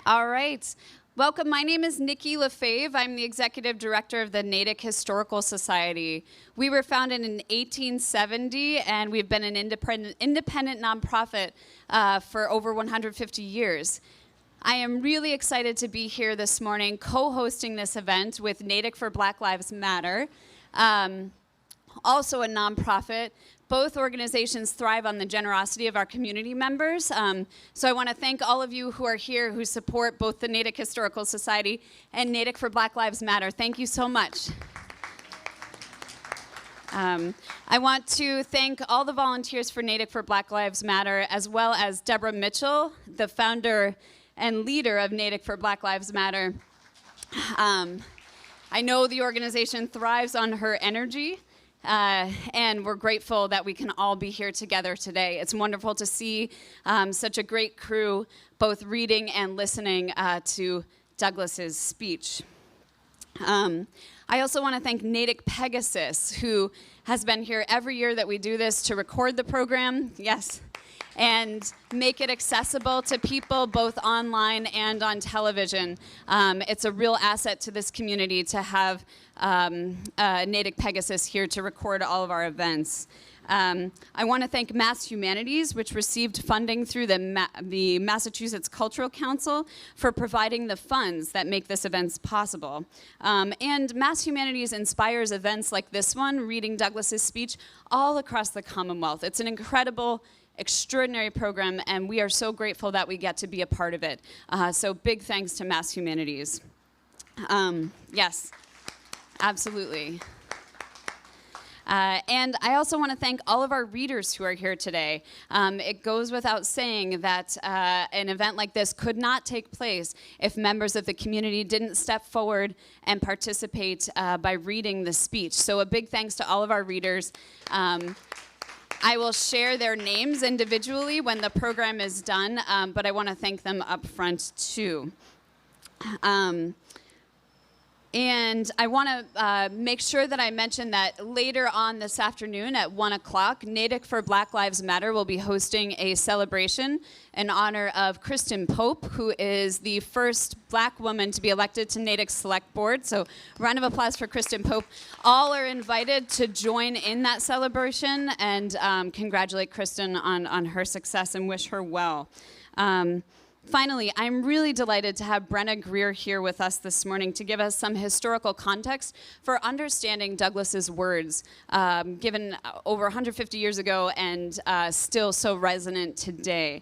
All right. Welcome. My name is Nikki Lefebvre. I'm the executive director of the Natick Historical Society. We were founded in 1870, and we've been an independent nonprofit for over 150 years. I am really excited to be here this morning co-hosting this event with Natick for Black Lives Matter, also a nonprofit. Both organizations thrive on the generosity of our community members. So I want to thank all of you who are here who support both the Natick Historical Society and Natick for Black Lives Matter. Thank you so much. I want to thank all the volunteers for Natick for Black Lives Matter, as well as Deborah Mitchell, the founder and leader of Natick for Black Lives Matter. I know the organization thrives on her energy. And we're grateful that we can all be here together today. It's wonderful to see such a great crew both reading and listening to Douglass's speech. I also want to thank Natick Pegasus, who has been here every year that we do this to record the program, yes, and make it accessible to people both online and on television. It's a real asset to this community to have Natick Pegasus here to record all of our events. I want to thank Mass Humanities, which received funding through the Massachusetts Cultural Council for providing the funds that make this event possible. And Mass Humanities inspires events like this one, reading Douglass's speech, all across the Commonwealth. It's an incredible, extraordinary program, and we are so grateful that we get to be a part of it. So big thanks to Mass Humanities. Yes, absolutely. And I also want to thank all of our readers who are here today. It goes without saying that an event like this could not take place if members of the community didn't step forward and participate by reading the speech. So a big thanks to all of our readers. I will share their names individually when the program is done, but I want to thank them up front too. And I want to make sure that I mention that later on this afternoon at 1 o'clock, Natick for Black Lives Matter will be hosting a celebration in honor of Kristen Pope, who is the first black woman to be elected to Natick's Select Board. So round of applause for Kristen Pope. All are invited to join in that celebration and congratulate Kristen on her success and wish her well. Finally, I'm really delighted to have Brenna Greer here with us this morning to give us some historical context for understanding Douglass's words, given over 150 years ago and still so resonant today.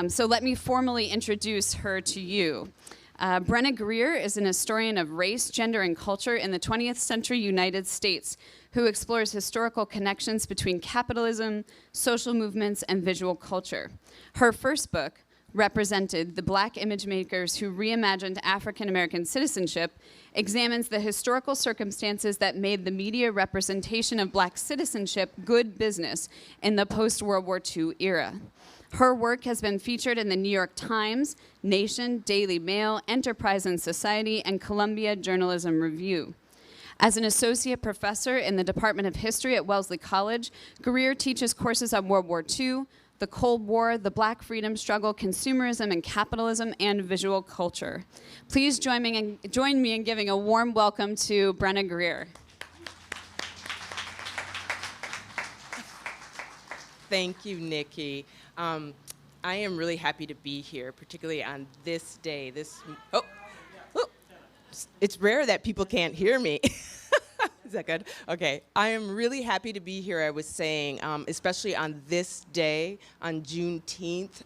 So let me formally introduce her to you. Brenna Greer is an historian of race, gender, and culture in the 20th century United States who explores historical connections between capitalism, social movements, and visual culture. Her first book, Represented, the Black Image Makers Who Reimagined African American Citizenship, examines the historical circumstances that made the media representation of black citizenship good business in the post-World War II era. Her work has been featured in the New York Times, Nation, Daily Mail, Enterprise and Society, and Columbia Journalism Review. As an associate professor in the Department of History at Wellesley College, Greer teaches courses on World War II, the Cold War, the Black freedom struggle, consumerism and capitalism, and visual culture. Please join me in giving a warm welcome to Brenna Greer. Thank you, Nikki. I am really happy to be here, particularly on this day. It's rare that people can't hear me. Is that good? Okay. I am really happy to be here, I was saying, especially on this day, on Juneteenth.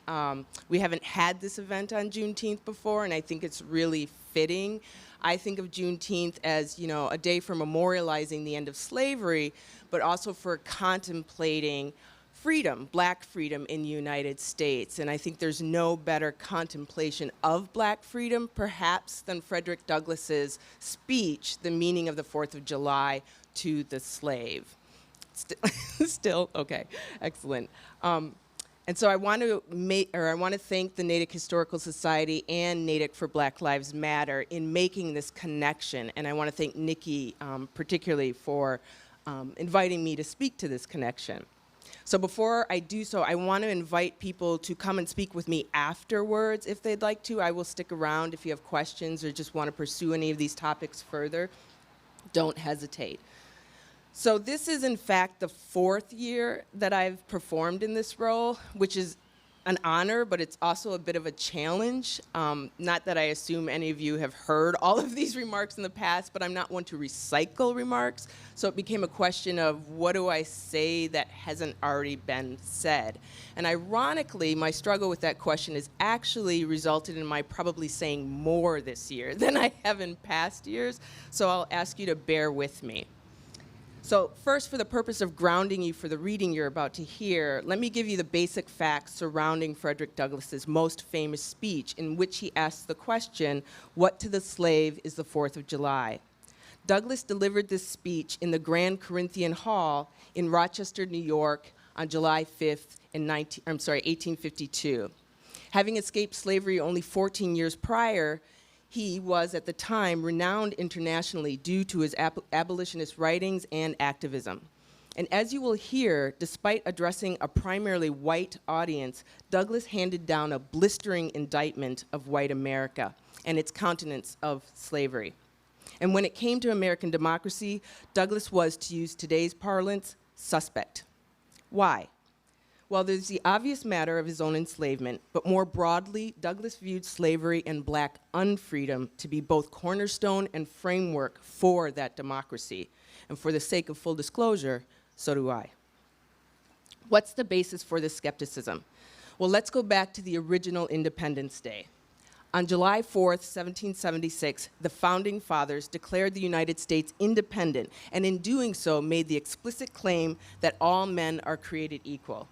We haven't had this event on Juneteenth before, and I think it's really fitting. I think of Juneteenth as, a day for memorializing the end of slavery, but also for contemplating freedom, black freedom in the United States. And I think there's no better contemplation of black freedom, perhaps, than Frederick Douglass's speech, The Meaning of the 4th of July to the Slave. Still? Okay, excellent. And so I want to thank the Natick Historical Society and Natick for Black Lives Matter in making this connection. And I want to thank Nikki particularly for inviting me to speak to this connection. So before I do so, I want to invite people to come and speak with me afterwards if they'd like to. I will stick around if you have questions or just want to pursue any of these topics further. Don't hesitate. So this is, in fact, the 4th year that I've performed in this role, which is an honor, but it's also a bit of a challenge. Not that I assume any of you have heard all of these remarks in the past, but I'm not one to recycle remarks. So it became a question of what do I say that hasn't already been said? And ironically, my struggle with that question has actually resulted in my probably saying more this year than I have in past years. So I'll ask you to bear with me. So first, for the purpose of grounding you for the reading you're about to hear, let me give you the basic facts surrounding Frederick Douglass's most famous speech, in which he asks the question, what to the slave is the 4th of July? Douglass delivered this speech in the Grand Corinthian Hall in Rochester, New York on July 5th in 1852. Having escaped slavery only 14 years prior, he was, at the time, renowned internationally due to his abolitionist writings and activism. And as you will hear, despite addressing a primarily white audience, Douglass handed down a blistering indictment of white America and its countenance of slavery. And when it came to American democracy, Douglass was, to use today's parlance, suspect. Why? Well, there's the obvious matter of his own enslavement, but more broadly, Douglass viewed slavery and black unfreedom to be both cornerstone and framework for that democracy. And for the sake of full disclosure, so do I. What's the basis for this skepticism? Well, let's go back to the original Independence Day. On July 4th, 1776, the Founding Fathers declared the United States independent, and in doing so, made the explicit claim that all men are created equal.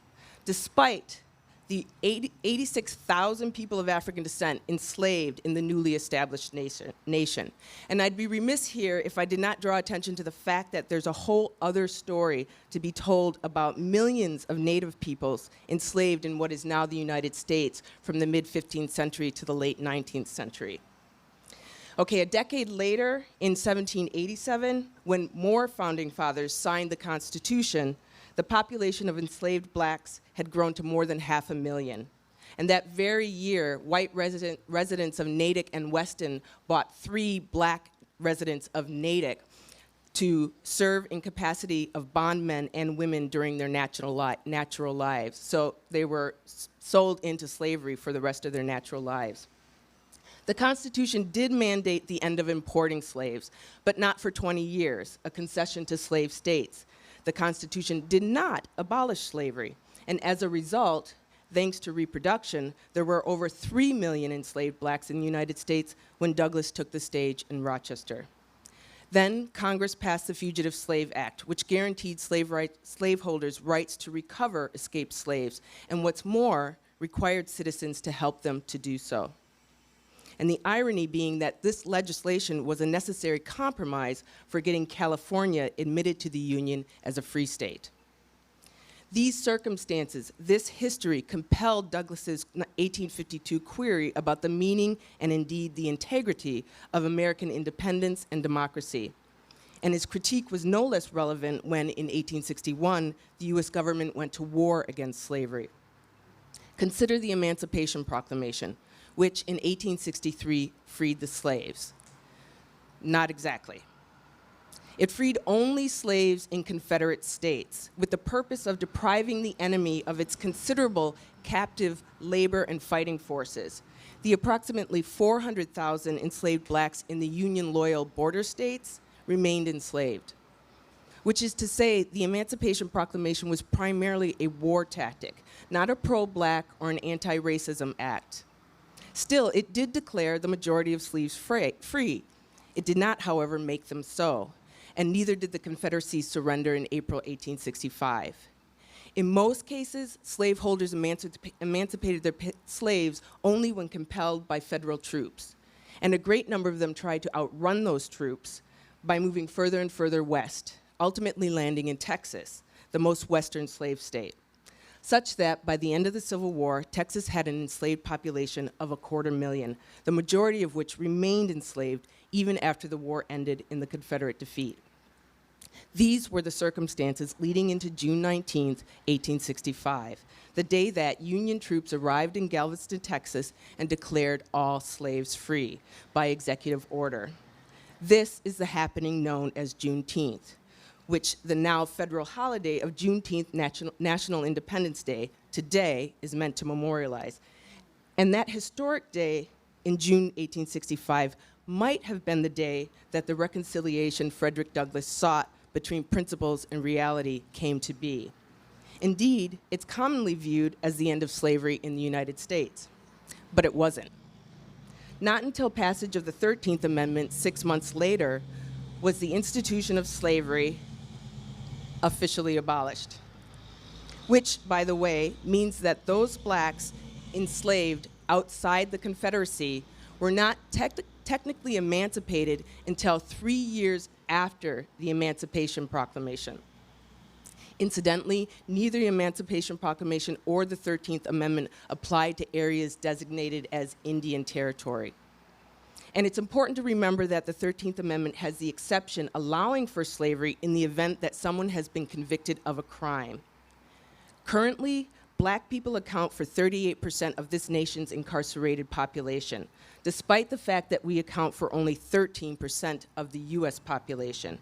Despite the 86,000 people of African descent enslaved in the newly established nation. And I'd be remiss here if I did not draw attention to the fact that there's a whole other story to be told about millions of Native peoples enslaved in what is now the United States from the mid-15th century to the late 19th century. Okay, a decade later, in 1787, when more Founding Fathers signed the Constitution, the population of enslaved blacks had grown to more than 500,000. And that very year, white residents of Natick and Weston bought 3 black residents of Natick to serve in capacity of bondmen and women during their natural lives. So they were sold into slavery for the rest of their natural lives. The Constitution did mandate the end of importing slaves, but not for 20 years, a concession to slave states. The Constitution did not abolish slavery, and as a result, thanks to reproduction, there were over 3 million enslaved blacks in the United States when Douglass took the stage in Rochester. Then Congress passed the Fugitive Slave Act, which guaranteed slaveholders rights to recover escaped slaves, and what's more, required citizens to help them to do so. And the irony being that this legislation was a necessary compromise for getting California admitted to the Union as a free state. These circumstances, this history, compelled Douglass's 1852 query about the meaning and indeed the integrity of American independence and democracy. And his critique was no less relevant when, in 1861, the US government went to war against slavery. Consider the Emancipation Proclamation, which in 1863 freed the slaves. Not exactly. It freed only slaves in Confederate states with the purpose of depriving the enemy of its considerable captive labor and fighting forces. The approximately 400,000 enslaved blacks in the Union-loyal border states remained enslaved, which is to say the Emancipation Proclamation was primarily a war tactic, not a pro-black or an anti-racism act. Still, it did declare the majority of slaves free. It did not, however, make them so, and neither did the Confederacy surrender in April 1865. In most cases, slaveholders emancipated their slaves only when compelled by federal troops, and a great number of them tried to outrun those troops by moving further and further west, ultimately landing in Texas, the most western slave state, such that by the end of the Civil War, Texas had an enslaved population of 250,000, the majority of which remained enslaved even after the war ended in the Confederate defeat. These were the circumstances leading into June 19th, 1865, the day that Union troops arrived in Galveston, Texas, and declared all slaves free by executive order. This is the happening known as Juneteenth, which the now federal holiday of Juneteenth, National Independence Day, today is meant to memorialize. And that historic day in June 1865 might have been the day that the reconciliation Frederick Douglass sought between principles and reality came to be. Indeed, it's commonly viewed as the end of slavery in the United States, but it wasn't. Not until passage of the 13th Amendment 6 months later was the institution of slavery officially abolished, which, by the way, means that those blacks enslaved outside the Confederacy were not technically emancipated until 3 years after the Emancipation Proclamation. Incidentally, neither the Emancipation Proclamation or the 13th Amendment applied to areas designated as Indian Territory. And it's important to remember that the 13th Amendment has the exception allowing for slavery in the event that someone has been convicted of a crime. Currently, black people account for 38% of this nation's incarcerated population, despite the fact that we account for only 13% of the US population.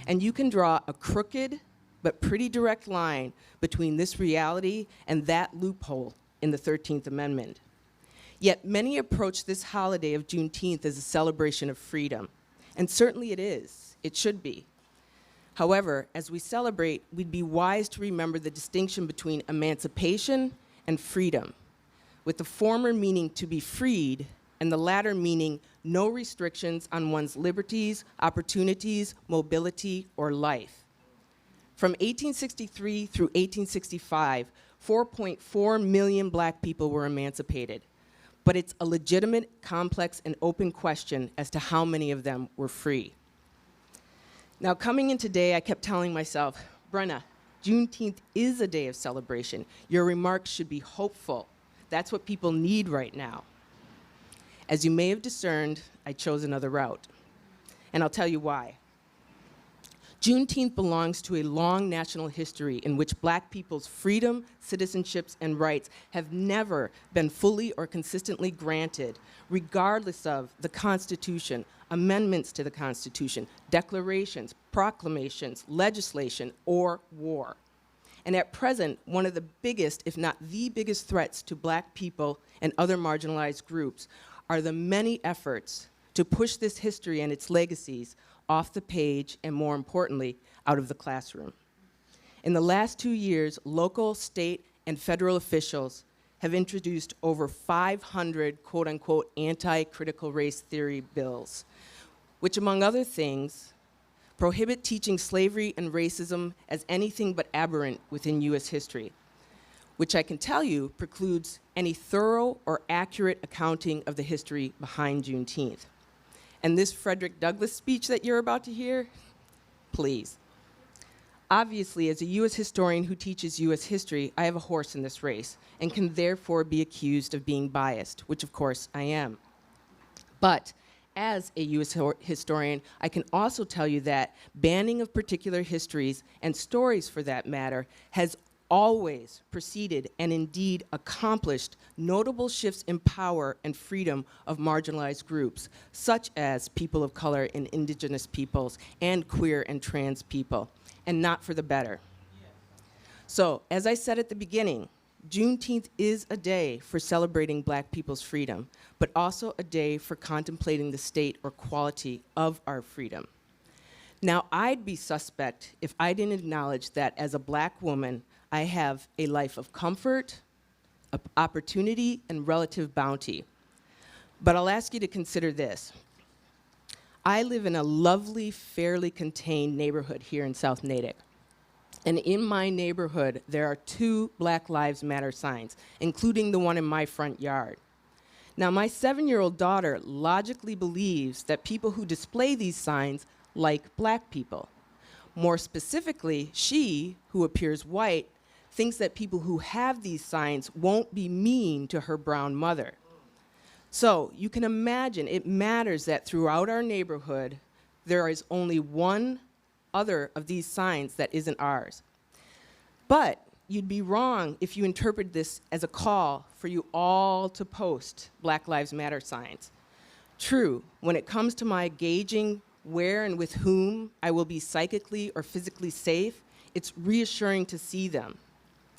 And you can draw a crooked but pretty direct line between this reality and that loophole in the 13th Amendment. Yet many approach this holiday of Juneteenth as a celebration of freedom, and certainly it is, it should be. However, as we celebrate, we'd be wise to remember the distinction between emancipation and freedom, with the former meaning to be freed and the latter meaning no restrictions on one's liberties, opportunities, mobility, or life. From 1863 through 1865, 4.4 million black people were emancipated, but it's a legitimate, complex, and open question as to how many of them were free. Now, coming in today, I kept telling myself, Brenna, Juneteenth is a day of celebration. Your remarks should be hopeful. That's what people need right now. As you may have discerned, I chose another route, and I'll tell you why. Juneteenth belongs to a long national history in which black people's freedom, citizenships, and rights have never been fully or consistently granted, regardless of the Constitution, amendments to the Constitution, declarations, proclamations, legislation, or war. And at present, one of the biggest, if not the biggest threats to black people and other marginalized groups are the many efforts to push this history and its legacies off the page, and more importantly, out of the classroom. In the last 2 years, local, state, and federal officials have introduced over 500 quote-unquote anti-critical race theory bills, which among other things, prohibit teaching slavery and racism as anything but aberrant within US history, which I can tell you precludes any thorough or accurate accounting of the history behind Juneteenth. And this Frederick Douglass speech that you're about to hear, please. Obviously, as a US historian who teaches US history, I have a horse in this race and can therefore be accused of being biased, which of course I am. But as a US historian, I can also tell you that banning of particular histories, and stories for that matter, has always preceded and indeed accomplished notable shifts in power and freedom of marginalized groups, such as people of color and indigenous peoples and queer and trans people, and not for the better. So, as I said at the beginning, Juneteenth is a day for celebrating black people's freedom, but also a day for contemplating the state or quality of our freedom. Now, I'd be suspect if I didn't acknowledge that as a black woman, I have a life of comfort, of opportunity, and relative bounty. But I'll ask you to consider this. I live in a lovely, fairly contained neighborhood here in South Natick. And in my neighborhood, there are 2 Black Lives Matter signs, including the one in my front yard. Now, my 7-year-old daughter logically believes that people who display these signs like black people. More specifically, she, who appears white, thinks that people who have these signs won't be mean to her brown mother. So you can imagine it matters that throughout our neighborhood, there is only one other of these signs that isn't ours. But you'd be wrong if you interpret this as a call for you all to post Black Lives Matter signs. True, when it comes to my gauging where and with whom I will be psychically or physically safe, it's reassuring to see them.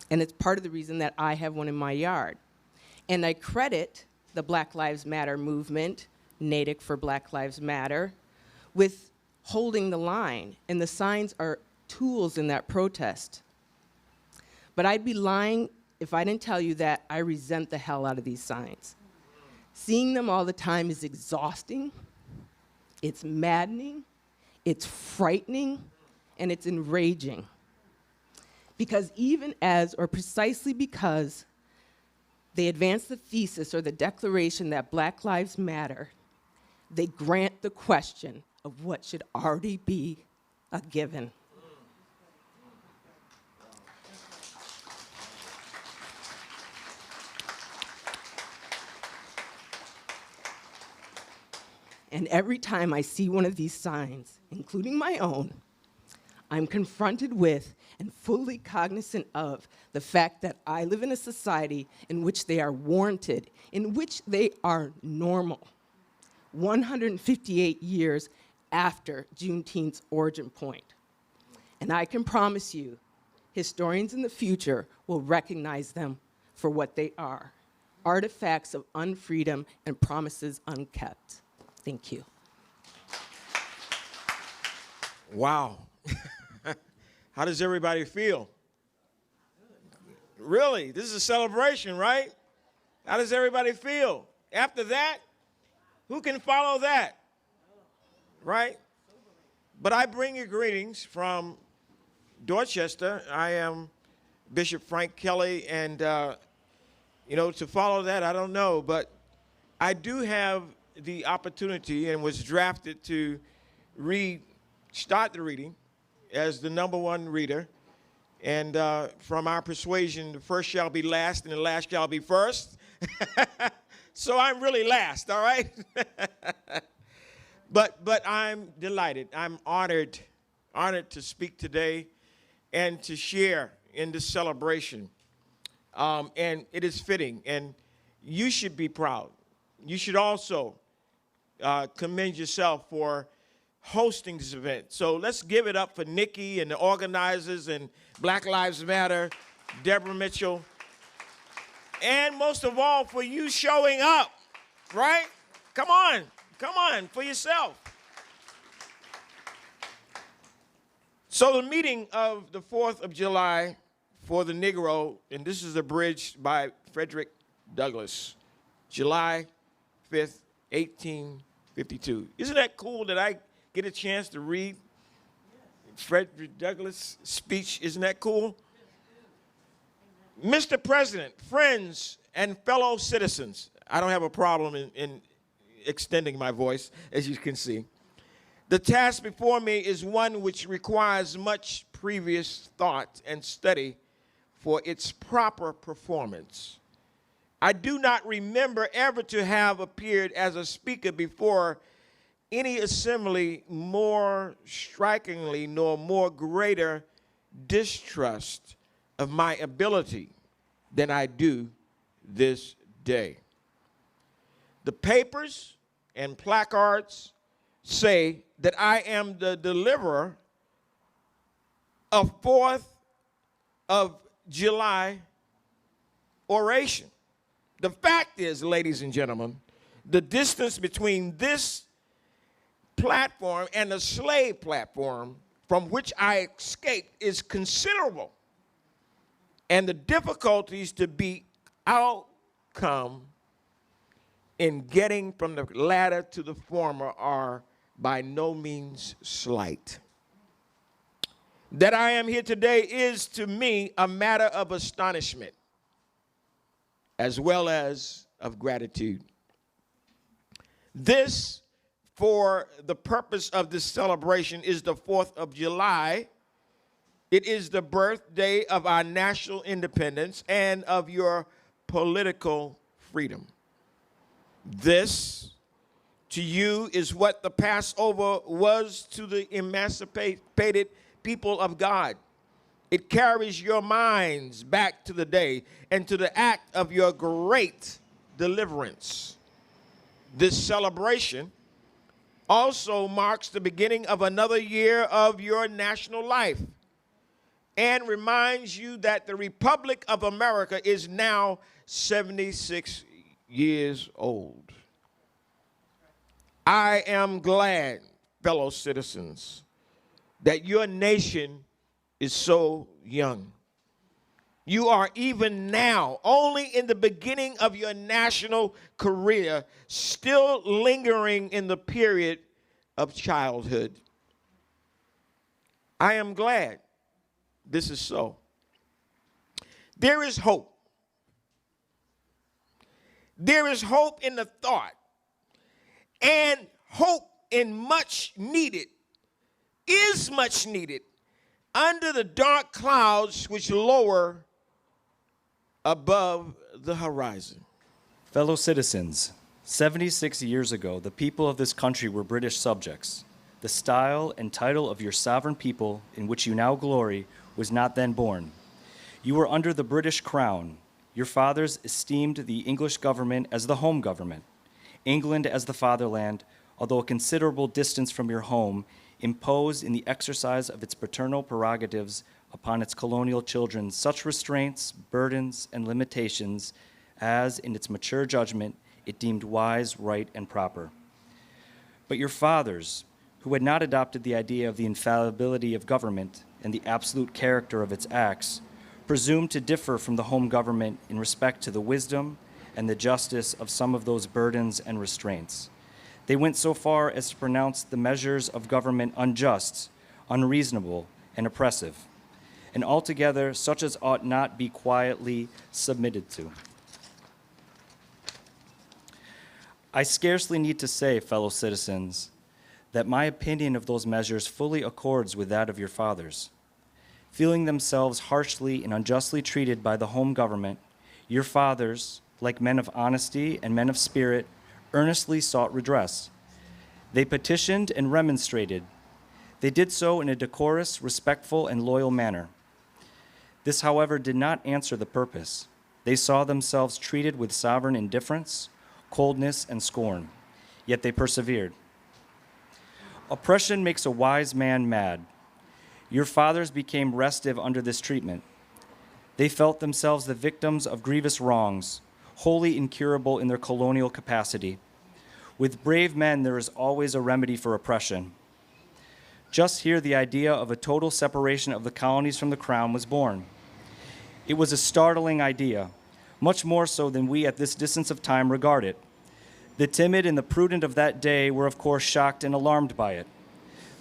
And it's part of the reason that I have one in my yard. And I credit the Black Lives Matter movement, Natick for Black Lives Matter, with holding the line. And the signs are tools in that protest. But I'd be lying if I didn't tell you that I resent the hell out of these signs. Seeing them all the time is exhausting, it's maddening, it's frightening, and it's enraging. Because even as, or precisely because, they advance the thesis or the declaration that Black Lives Matter, they grant the question of what should already be a given. And every time I see one of these signs, including my own, I'm confronted with and fully cognizant of the fact that I live in a society in which they are warranted, in which they are normal, 158 years after Juneteenth's origin point. And I can promise you, historians in the future will recognize them for what they are, artifacts of unfreedom and promises unkept. Thank you. Wow. How does everybody feel? Really? This is a celebration, right? How does everybody feel? After that, who can follow that? Right? But I bring you greetings from Dorchester. I am Bishop Frank Kelly, and, to follow that, I don't know, but I do have the opportunity and was drafted to start the reading as the #1 reader. And from our persuasion, the first shall be last and the last shall be first. So I'm really last, all right? But I'm delighted. I'm honored to speak today and to share in this celebration. And it is fitting, and you should be proud. You should also commend yourself for hosting this event. So let's give it up for Nikki and the organizers and Black Lives Matter, Deborah Mitchell, and most of all for you showing up, right? Come on for yourself. So the meeting of the 4th of July for the Negro, and this is abridged by Frederick Douglass, July 5th, 1852. Isn't that cool that I get a chance to read Frederick Douglass' speech? Isn't that cool? Mr. President, friends, and fellow citizens, I don't have a problem in extending my voice, as you can see. The task before me is one which requires much previous thought and study for its proper performance. I do not remember ever to have appeared as a speaker before any assembly more strikingly nor more greater distrust of my ability than I do this day. The papers and placards say that I am the deliverer of 4th of July oration. The fact is, ladies and gentlemen, the distance between this platform and the slave platform from which I escaped is considerable. And the difficulties to be outcome in getting from the latter to the former are by no means slight. That I am here today is to me a matter of astonishment as well as of gratitude. This, for the purpose of this celebration, is the 4th of July. It is the birthday of our national independence and of your political freedom. This, to you is what the Passover was to the emancipated people of God. It carries your minds back to the day and to the act of your great deliverance. This celebration also marks the beginning of another year of your national life and reminds you that the Republic of America is now 76 years old. I am glad, fellow citizens, that your nation is so young. You are even now, only in the beginning of your national career, still lingering in the period of childhood. I am glad this is so. There is hope. There is hope in the thought, and hope in much needed, is much needed, under the dark clouds which lower above the horizon. Fellow citizens, 76 years ago, the people of this country were British subjects. The style and title of your sovereign people, in which you now glory, was not then born. You were under the British crown. Your fathers esteemed the English government as the home government, England as the fatherland, although a considerable distance from your home, imposed in the exercise of its paternal prerogatives upon its colonial children such restraints, burdens, and limitations as, in its mature judgment, it deemed wise, right, and proper. But your fathers, who had not adopted the idea of the infallibility of government and the absolute character of its acts, presumed to differ from the home government in respect to the wisdom and the justice of some of those burdens and restraints. They went so far as to pronounce the measures of government unjust, unreasonable, and oppressive, and altogether such as ought not be quietly submitted to. I scarcely need to say, fellow citizens, that my opinion of those measures fully accords with that of your fathers. Feeling themselves harshly and unjustly treated by the home government, your fathers, like men of honesty and men of spirit, earnestly sought redress. They petitioned and remonstrated. They did so in a decorous, respectful, and loyal manner. This, however, did not answer the purpose. They saw themselves treated with sovereign indifference, coldness, and scorn, yet they persevered. Oppression makes a wise man mad. Your fathers became restive under this treatment. They felt themselves the victims of grievous wrongs, wholly incurable in their colonial capacity. With brave men, there is always a remedy for oppression. Just here, the idea of a total separation of the colonies from the crown was born. It was a startling idea, much more so than we at this distance of time regard it. The timid and the prudent of that day were, of course, shocked and alarmed by it.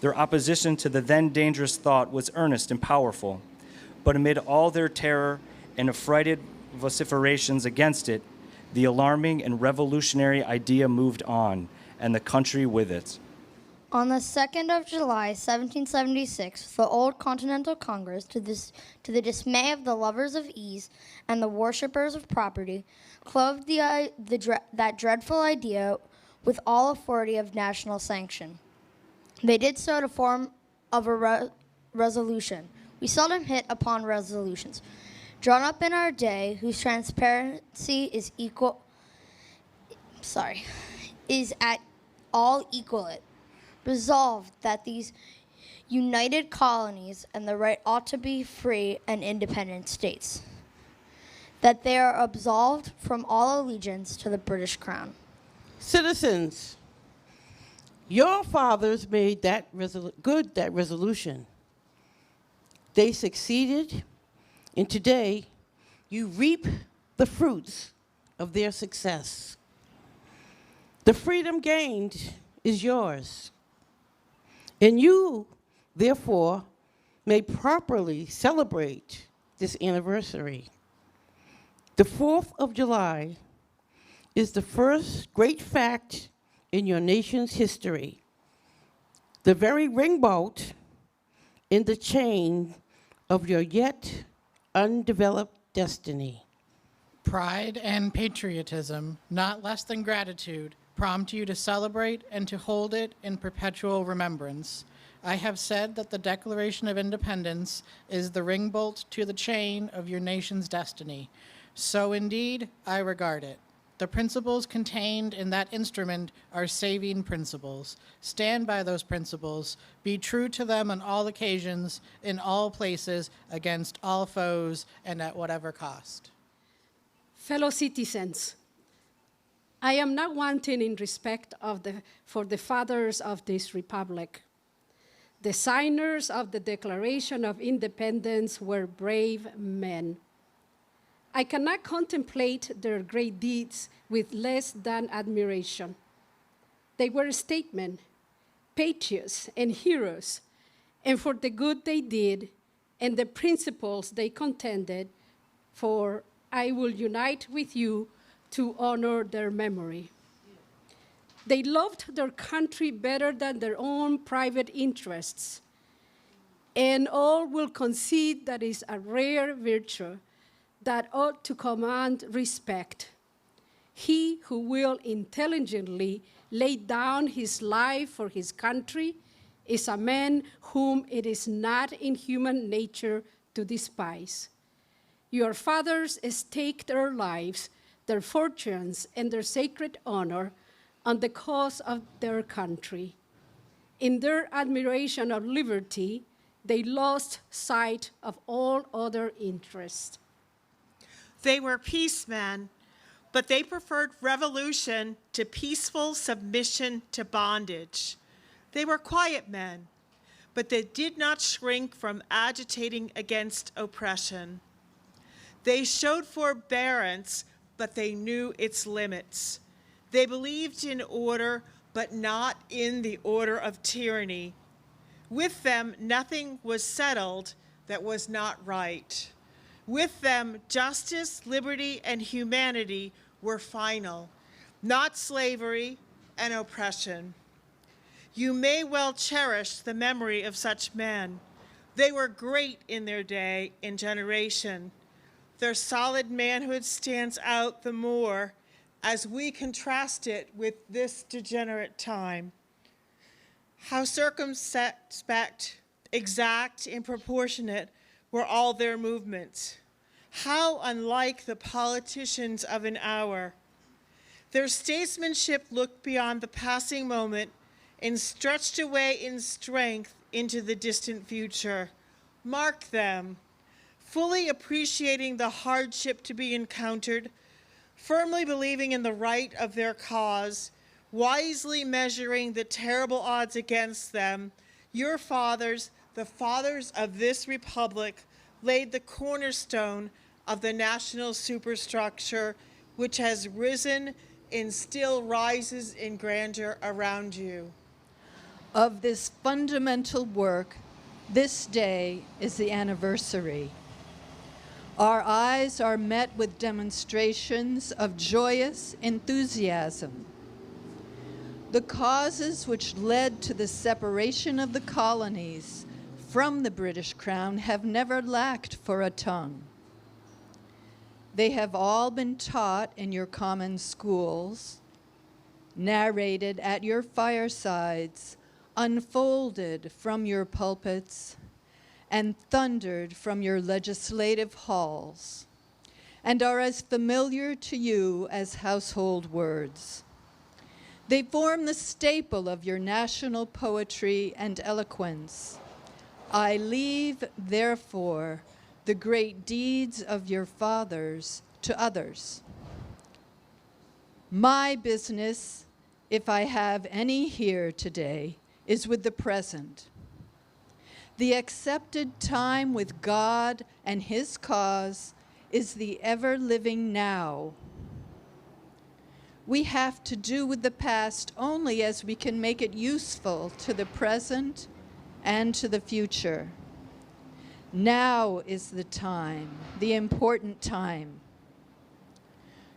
Their opposition to the then dangerous thought was earnest and powerful, but amid all their terror and affrighted vociferations against it, the alarming and revolutionary idea moved on, and the country with it. On the 2nd of July, 1776, the Old Continental Congress, to the dismay of the lovers of ease and the worshippers of property, clothed that dreadful idea with all authority of national sanction. They did so to form of a resolution. We seldom hit upon resolutions drawn up in our day whose transparency is at all equal it. Resolved that these united colonies and the right ought to be free and independent states, that they are absolved from all allegiance to the British crown. Citizens, your fathers made that resolution. They succeeded, and today you reap the fruits of their success. The freedom gained is yours, and you, therefore, may properly celebrate this anniversary. The 4th of July is the first great fact in your nation's history, the very ringbolt in the chain of your yet undeveloped destiny. Pride and patriotism, not less than gratitude, prompt you to celebrate and to hold it in perpetual remembrance. I have said that the Declaration of Independence is the ring bolt to the chain of your nation's destiny. So indeed, I regard it. The principles contained in that instrument are saving principles. Stand by those principles. Be true to them on all occasions, in all places, against all foes, and at whatever cost. Fellow citizens, I am not wanting in respect for the fathers of this republic. The signers of the Declaration of Independence were brave men. I cannot contemplate their great deeds with less than admiration. They were statesmen, patriots, and heroes, and for the good they did and the principles they contended for, I will unite with you to honor their memory. They loved their country better than their own private interests, and all will concede that is a rare virtue that ought to command respect. He who will intelligently lay down his life for his country is a man whom it is not in human nature to despise. Your fathers staked their lives, their fortunes, and their sacred honor on the cause of their country. In their admiration of liberty, they lost sight of all other interests. They were peacemen, but they preferred revolution to peaceful submission to bondage. They were quiet men, but they did not shrink from agitating against oppression. They showed forbearance, but they knew its limits. They believed in order, but not in the order of tyranny. With them, nothing was settled that was not right. With them, justice, liberty, and humanity were final, not slavery and oppression. You may well cherish the memory of such men. They were great in their day and generation. Their solid manhood stands out the more as we contrast it with this degenerate time. How circumspect, exact, and proportionate were all their movements. How unlike the politicians of an hour. Their statesmanship looked beyond the passing moment and stretched away in strength into the distant future. Mark them, fully appreciating the hardship to be encountered, firmly believing in the right of their cause, wisely measuring the terrible odds against them. Your fathers, the fathers of this republic, laid the cornerstone of the national superstructure, which has risen and still rises in grandeur around you. Of this fundamental work, this day is the anniversary. Our eyes are met with demonstrations of joyous enthusiasm. The causes which led to the separation of the colonies from the British Crown have never lacked for a tongue. They have all been taught in your common schools, narrated at your firesides, unfolded from your pulpits, and thundered from your legislative halls, and are as familiar to you as household words. They form the staple of your national poetry and eloquence. I leave, therefore, the great deeds of your fathers to others. My business, if I have any here today, is with the present. The accepted time with God and his cause is the ever-living now. We have to do with the past only as we can make it useful to the present and to the future. Now is the time, the important time.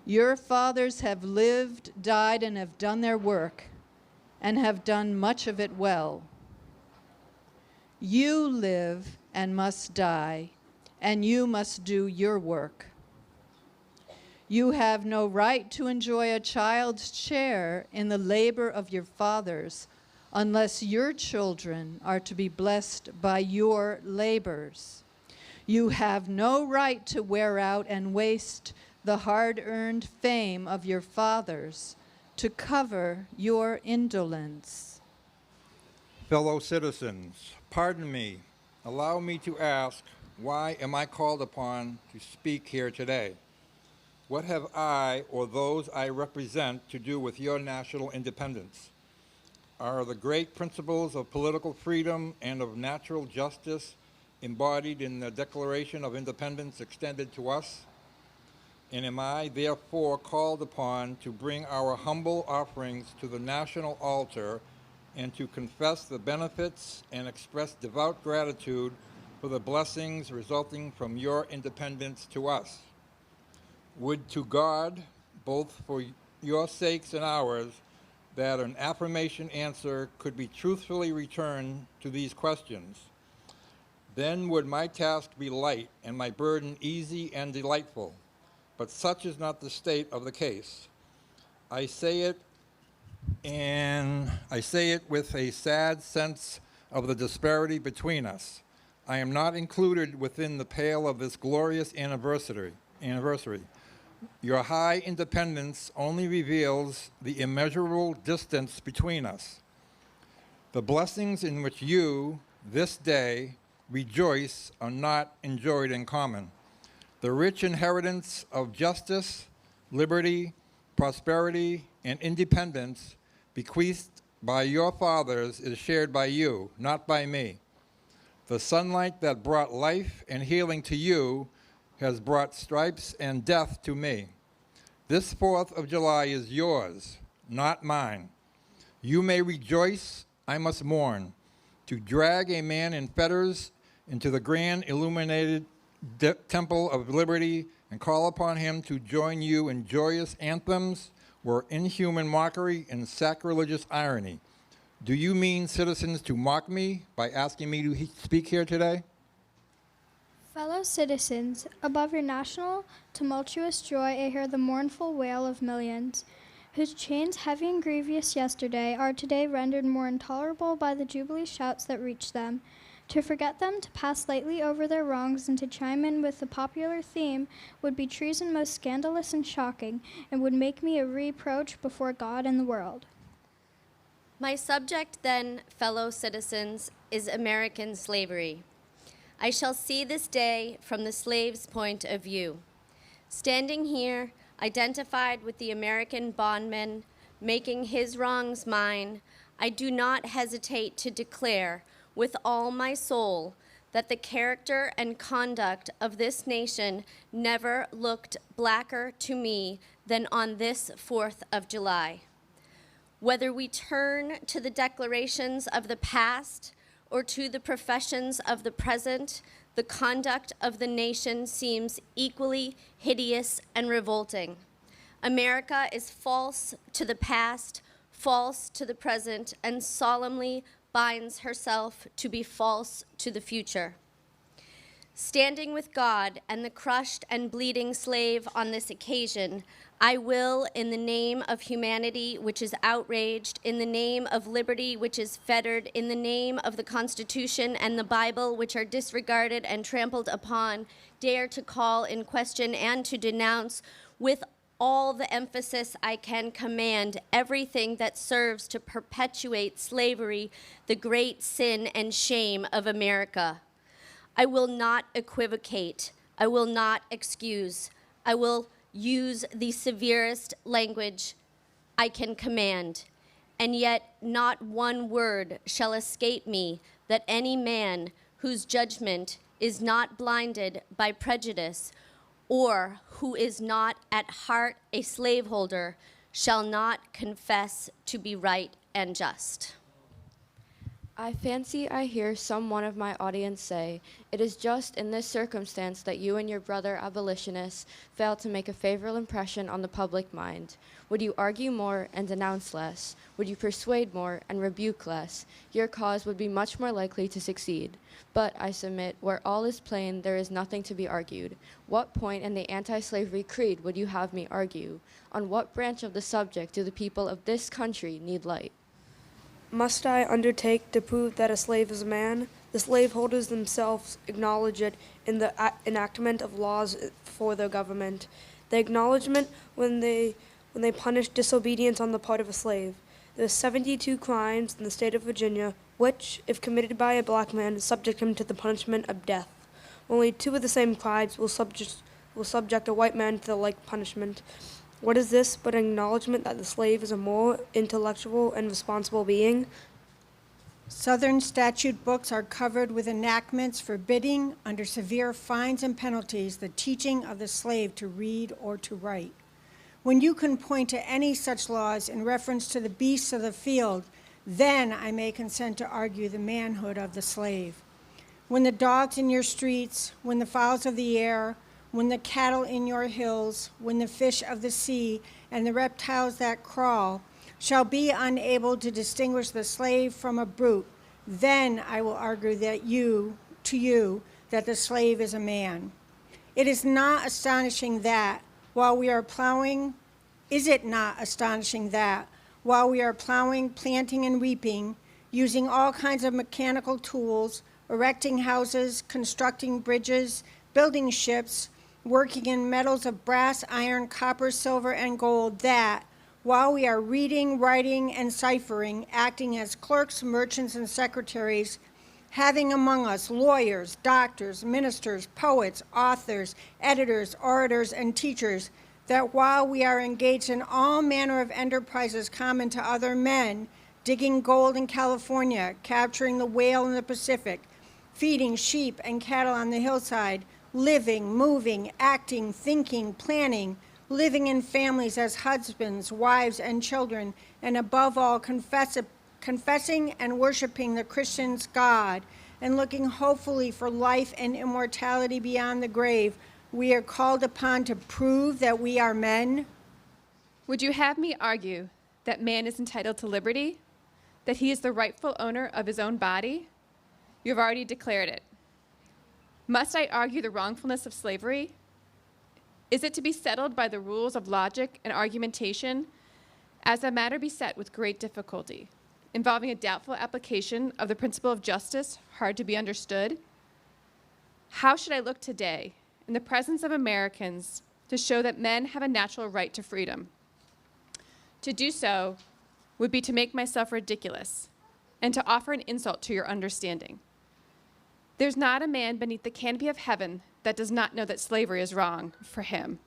Your fathers have lived, died, and have done their work, and have done much of it well. You live and must die, and you must do your work. You have no right to enjoy a child's share in the labor of your fathers unless your children are to be blessed by your labors. You have no right to wear out and waste the hard-earned fame of your fathers to cover your indolence. Fellow citizens, pardon me. Allow me to ask, why am I called upon to speak here today? What have I or those I represent to do with your national independence? Are the great principles of political freedom and of natural justice embodied in the Declaration of Independence extended to us? And am I therefore called upon to bring our humble offerings to the national altar and to confess the benefits and express devout gratitude for the blessings resulting from your independence to us? Would to God, both for your sakes and ours, that an affirmation answer could be truthfully returned to these questions. Then would my task be light and my burden easy and delightful. But such is not the state of the case. I say it with a sad sense of the disparity between us. I am not included within the pale of this glorious anniversary. Your high independence only reveals the immeasurable distance between us. The blessings in which you, this day, rejoice are not enjoyed in common. The rich inheritance of justice, liberty, prosperity, and independence bequeathed by your fathers is shared by you, not by me. The sunlight that brought life and healing to you has brought stripes and death to me. This 4th of July is yours, not mine. You may rejoice, I must mourn. To drag a man in fetters into the grand illuminated temple of liberty and call upon him to join you in joyous anthems were inhuman mockery and sacrilegious irony. Do you mean, citizens, to mock me by asking me to speak here today? Fellow citizens, above your national tumultuous joy I hear the mournful wail of millions, whose chains heavy and grievous yesterday are today rendered more intolerable by the jubilee shouts that reach them. To forget them, to pass lightly over their wrongs, and to chime in with the popular theme would be treason most scandalous and shocking, and would make me a reproach before God and the world. My subject, then, fellow citizens, is American slavery. I shall see this day from the slave's point of view. Standing here, identified with the American bondman, making his wrongs mine, I do not hesitate to declare with all my soul that the character and conduct of this nation never looked blacker to me than on this 4th of July. Whether we turn to the declarations of the past or to the professions of the present, the conduct of the nation seems equally hideous and revolting. America is false to the past, false to the present, and solemnly binds herself to be false to the future. Standing with God and the crushed and bleeding slave on this occasion, I will, in the name of humanity which is outraged, in the name of liberty which is fettered, in the name of the Constitution and the Bible which are disregarded and trampled upon, dare to call in question and to denounce with all the emphasis I can command everything that serves to perpetuate slavery, the great sin and shame of America. I will not equivocate. I will not excuse. I will use the severest language I can command, and yet not one word shall escape me that any man whose judgment is not blinded by prejudice or who is not at heart a slaveholder shall not confess to be right and just. I fancy I hear some one of my audience say, it is just in this circumstance that you and your brother abolitionists fail to make a favorable impression on the public mind. Would you argue more and denounce less? Would you persuade more and rebuke less? Your cause would be much more likely to succeed. But, I submit, where all is plain, there is nothing to be argued. What point in the anti-slavery creed would you have me argue? On what branch of the subject do the people of this country need light? Must I undertake to prove that a slave is a man? The slaveholders themselves acknowledge it in the enactment of laws for their government. The acknowledgement when they punish disobedience on the part of a slave. There are 72 crimes in the state of Virginia, which, if committed by a black man, subject him to the punishment of death. Only 2 of the same crimes will subject a white man to the like punishment. What is this but an acknowledgement that the slave is a more intellectual and responsible being? Southern statute books are covered with enactments forbidding, under severe fines and penalties, the teaching of the slave to read or to write. When you can point to any such laws in reference to the beasts of the field, then I may consent to argue the manhood of the slave. When the dogs in your streets, when the fowls of the air, when the cattle in your hills, when the fish of the sea, and the reptiles that crawl, shall be unable to distinguish the slave from a brute, then I will argue that that the slave is a man. It is not astonishing that, while we are plowing, planting, and reaping, using all kinds of mechanical tools, erecting houses, constructing bridges, building ships, working in metals of brass, iron, copper, silver, and gold, that, while we are reading, writing, and ciphering, acting as clerks, merchants, and secretaries, having among us lawyers, doctors, ministers, poets, authors, editors, orators, and teachers, that while we are engaged in all manner of enterprises common to other men, digging gold in California, capturing the whale in the Pacific, feeding sheep and cattle on the hillside, living, moving, acting, thinking, planning, living in families as husbands, wives, and children, and above all, confessing and worshiping the Christian's God, and looking hopefully for life and immortality beyond the grave, we are called upon to prove that we are men. Would you have me argue that man is entitled to liberty, that he is the rightful owner of his own body? You have already declared it. Must I argue the wrongfulness of slavery? Is it to be settled by the rules of logic and argumentation, as a matter beset with great difficulty, involving a doubtful application of the principle of justice, hard to be understood? How should I look today, in the presence of Americans, to show that men have a natural right to freedom? To do so would be to make myself ridiculous and to offer an insult to your understanding. There's not a man beneath the canopy of heaven that does not know that slavery is wrong for him.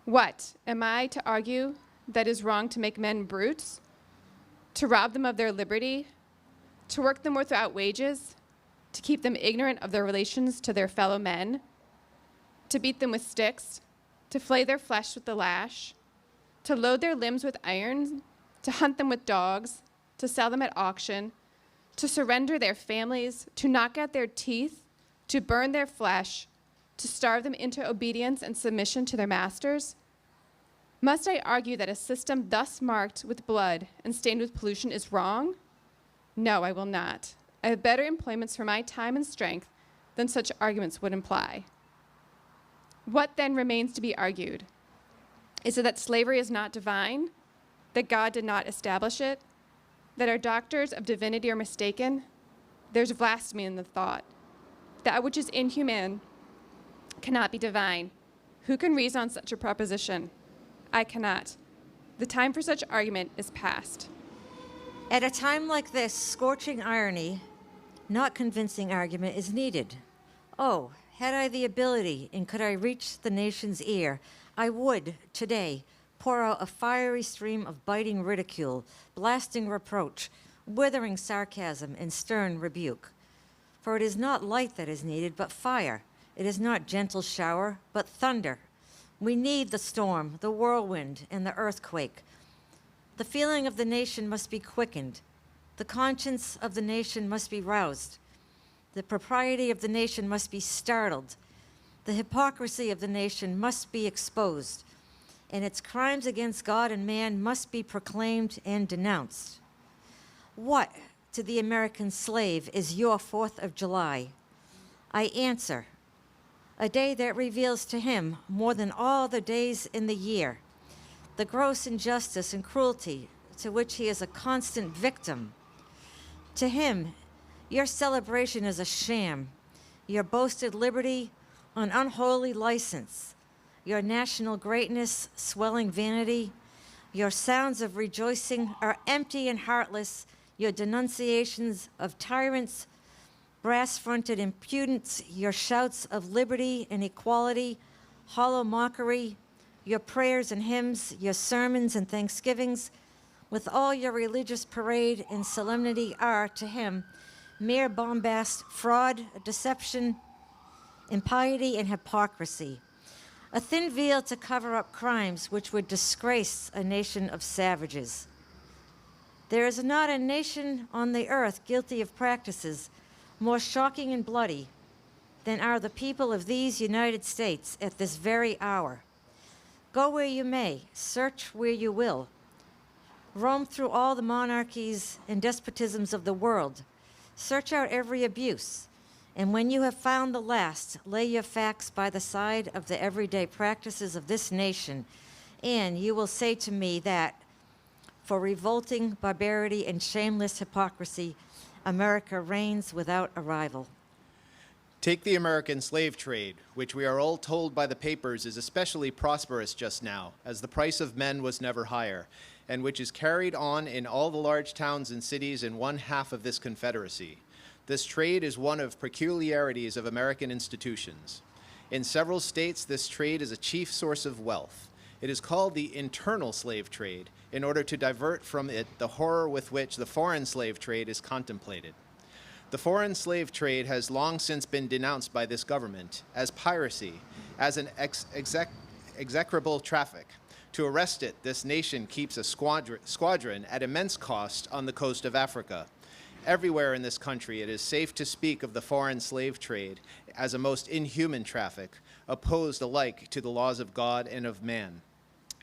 What, am I to argue that it is wrong to make men brutes, to rob them of their liberty, to work them without wages, to keep them ignorant of their relations to their fellow men, to beat them with sticks, to flay their flesh with the lash, to load their limbs with iron, to hunt them with dogs, to sell them at auction, to surrender their families, to knock out their teeth, to burn their flesh, to starve them into obedience and submission to their masters? Must I argue that a system thus marked with blood and stained with pollution is wrong? No, I will not. I have better employments for my time and strength than such arguments would imply. What then remains to be argued? Is it that slavery is not divine, that God did not establish it, that our doctors of divinity are mistaken? There's blasphemy in the thought. That which is inhuman cannot be divine. Who can reason on such a proposition? I cannot. The time for such argument is past. At a time like this, scorching irony, not convincing argument, is needed. Oh, had I the ability and could I reach the nation's ear, I would, today, pour out a fiery stream of biting ridicule, blasting reproach, withering sarcasm, and stern rebuke. For it is not light that is needed, but fire. It is not gentle shower, but thunder. We need the storm, the whirlwind, and the earthquake. The feeling of the nation must be quickened. The conscience of the nation must be roused. The propriety of the nation must be startled. The hypocrisy of the nation must be exposed, and its crimes against God and man must be proclaimed and denounced. What, to the American slave, is your 4th of July? I answer, a day that reveals to him, more than all the days in the year, the gross injustice and cruelty to which he is a constant victim. To him, your celebration is a sham, your boasted liberty an unholy license, your national greatness swelling vanity, your sounds of rejoicing are empty and heartless, your denunciations of tyrants, brass-fronted impudence, your shouts of liberty and equality, hollow mockery, your prayers and hymns, your sermons and thanksgivings, with all your religious parade and solemnity are, to him, mere bombast, fraud, deception, impiety, and hypocrisy, a thin veil to cover up crimes which would disgrace a nation of savages. There is not a nation on the earth guilty of practices more shocking and bloody than are the people of these United States at this very hour. Go where you may, search where you will, roam through all the monarchies and despotisms of the world, search out every abuse, and when you have found the last, lay your facts by the side of the everyday practices of this nation, and you will say to me that, for revolting barbarity and shameless hypocrisy, America reigns without a rival. Take the American slave trade, which we are all told by the papers is especially prosperous just now, as the price of men was never higher, and which is carried on in all the large towns and cities in one half of this Confederacy. This trade is one of peculiarities of American institutions. In several states, this trade is a chief source of wealth. It is called the internal slave trade, in order to divert from it the horror with which the foreign slave trade is contemplated. The foreign slave trade has long since been denounced by this government as piracy, as an execrable traffic. To arrest it, this nation keeps a squadron at immense cost on the coast of Africa. Everywhere in this country, it is safe to speak of the foreign slave trade as a most inhuman traffic, opposed alike to the laws of God and of man.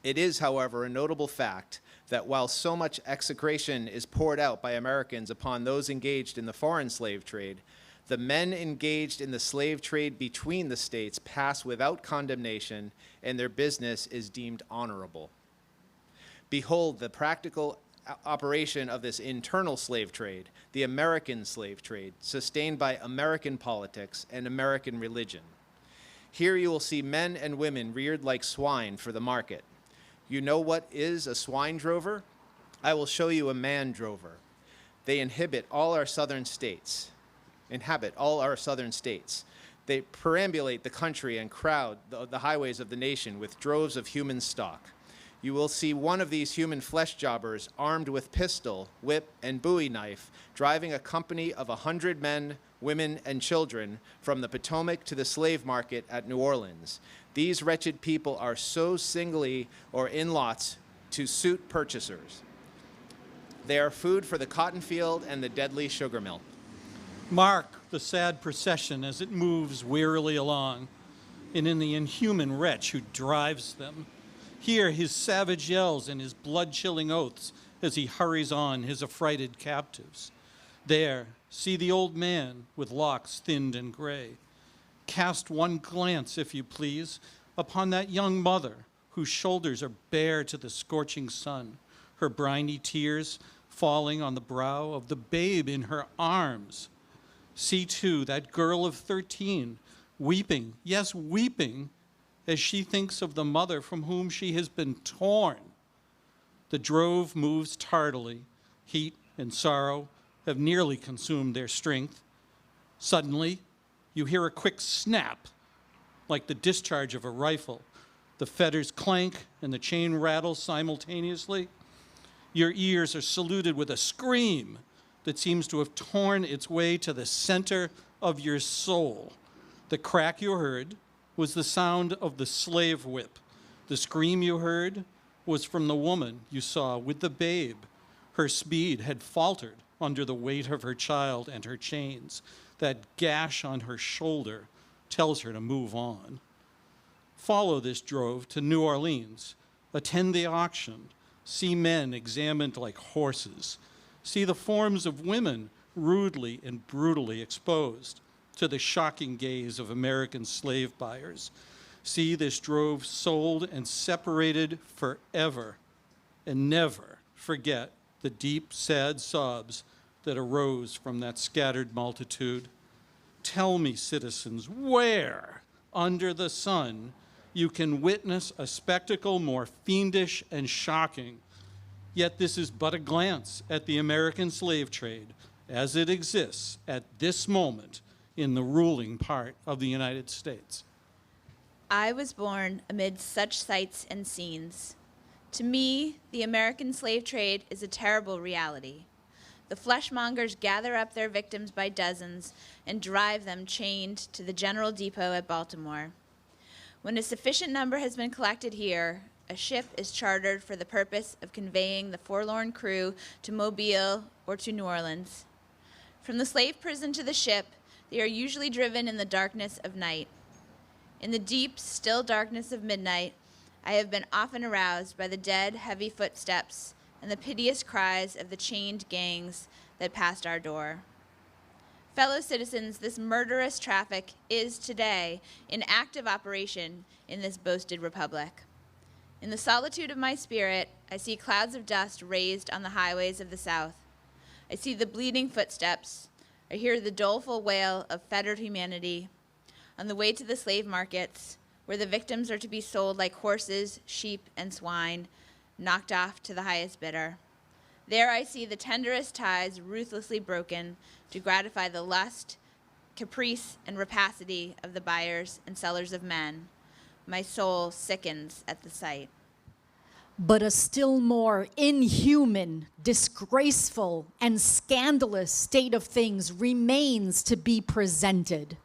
It is, however, a notable fact that while so much execration is poured out by Americans upon those engaged in the foreign slave trade, the men engaged in the slave trade between the states pass without condemnation, and their business is deemed honorable. Behold the practical operation of this internal slave trade, the American slave trade, sustained by American politics and American religion. Here you will see men and women reared like swine for the market. You know what is a swine drover? I will show you a man drover. They inhabit all our southern states. They perambulate the country and crowd the highways of the nation with droves of human stock. You will see one of these human flesh jobbers armed with pistol, whip, and bowie knife, driving a company of 100 men, women, and children from the Potomac to the slave market at New Orleans. These wretched people are so singly or in lots to suit purchasers. They are food for the cotton field and the deadly sugar mill. Mark the sad procession as it moves wearily along, and in the inhuman wretch who drives them. Hear his savage yells and his blood-chilling oaths as he hurries on his affrighted captives. There, see the old man with locks thinned and gray. Cast one glance, if you please, upon that young mother whose shoulders are bare to the scorching sun, her briny tears falling on the brow of the babe in her arms. See, too, that girl of 13, weeping, yes, weeping, as she thinks of the mother from whom she has been torn. The drove moves tardily. Heat and sorrow have nearly consumed their strength. Suddenly, you hear a quick snap, like the discharge of a rifle. The fetters clank and the chain rattles simultaneously. Your ears are saluted with a scream that seems to have torn its way to the center of your soul. The crack you heard was the sound of the slave whip. The scream you heard was from the woman you saw with the babe. Her speed had faltered under the weight of her child and her chains. That gash on her shoulder tells her to move on. Follow this drove to New Orleans. Attend the auction. See men examined like horses. See the forms of women rudely and brutally exposed to the shocking gaze of American slave buyers. See this drove sold and separated forever, and never forget the deep, sad sobs that arose from that scattered multitude. Tell me, citizens, where under the sun you can witness a spectacle more fiendish and shocking. Yet this is but a glance at the American slave trade as it exists at this moment in the ruling part of the United States. I was born amid such sights and scenes. To me, the American slave trade is a terrible reality. The fleshmongers gather up their victims by dozens and drive them chained to the General Depot at Baltimore. When a sufficient number has been collected here, a ship is chartered for the purpose of conveying the forlorn crew to Mobile or to New Orleans. From the slave prison to the ship, they are usually driven in the darkness of night. In the deep, still darkness of midnight, I have been often aroused by the dead, heavy footsteps and the piteous cries of the chained gangs that passed our door. Fellow citizens, this murderous traffic is today in active operation in this boasted republic. In the solitude of my spirit, I see clouds of dust raised on the highways of the South. I see the bleeding footsteps. I hear the doleful wail of fettered humanity on the way to the slave markets, where the victims are to be sold like horses, sheep, and swine, knocked off to the highest bidder. There I see the tenderest ties ruthlessly broken to gratify the lust, caprice, and rapacity of the buyers and sellers of men. My soul sickens at the sight. But a still more inhuman, disgraceful, and scandalous state of things remains to be presented.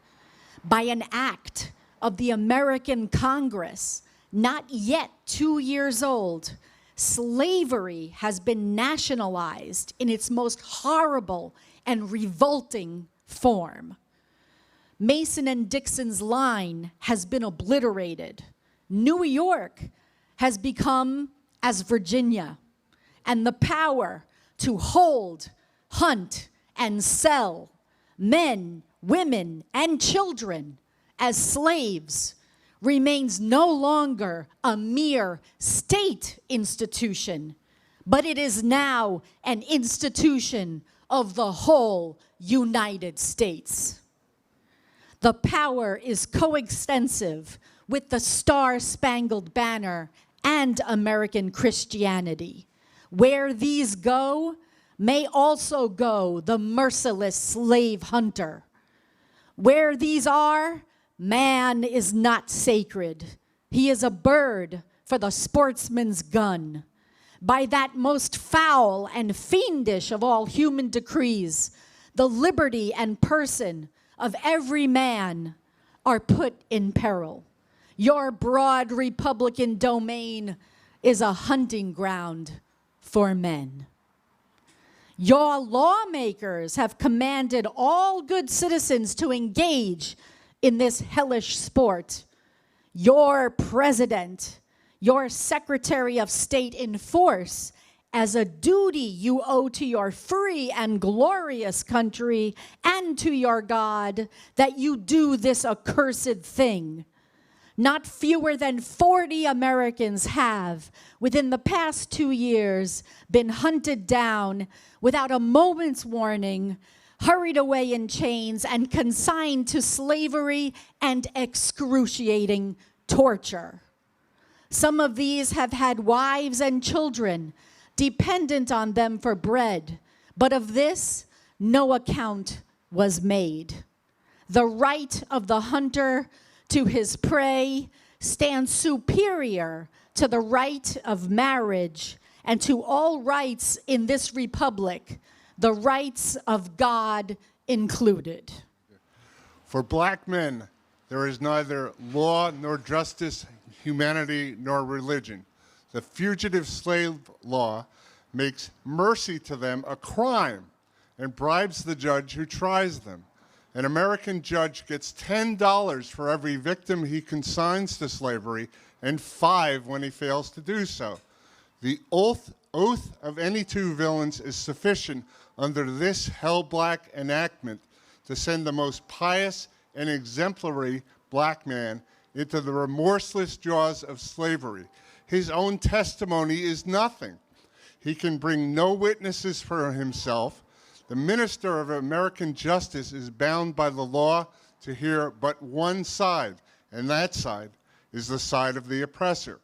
By an act of the American Congress, not yet 2 years old, slavery has been nationalized in its most horrible and revolting form. Mason and Dixon's line has been obliterated. New York has become as Virginia, and the power to hold, hunt, and sell men, women, and children as slaves remains no longer a mere state institution, but it is now an institution of the whole United States. The power is coextensive with the Star-Spangled Banner and American Christianity. Where these go, may also go the merciless slave hunter. Where these are, man is not sacred. He is a bird for the sportsman's gun. By that most foul and fiendish of all human decrees, the liberty and person of every man are put in peril. Your broad Republican domain is a hunting ground for men. Your lawmakers have commanded all good citizens to engage in this hellish sport. Your president, your Secretary of State enforce as a duty you owe to your free and glorious country and to your God that you do this accursed thing. Not fewer than 40 Americans have, within the past 2 years, been hunted down without a moment's warning, hurried away in chains, and consigned to slavery and excruciating torture. Some of these have had wives and children dependent on them for bread, but of this no account was made. The right of the hunter to his prey stands superior to the right of marriage and to all rights in this republic, the rights of God included. For black men, there is neither law nor justice, humanity nor religion. The fugitive slave law makes mercy to them a crime and bribes the judge who tries them. An American judge gets $10 for every victim he consigns to slavery and 5 when he fails to do so. The oath of any two villains is sufficient under this hell-black enactment to send the most pious and exemplary black man into the remorseless jaws of slavery. His own testimony is nothing. He can bring no witnesses for himself. The minister of American justice is bound by the law to hear but one side, and that side is the side of the oppressor.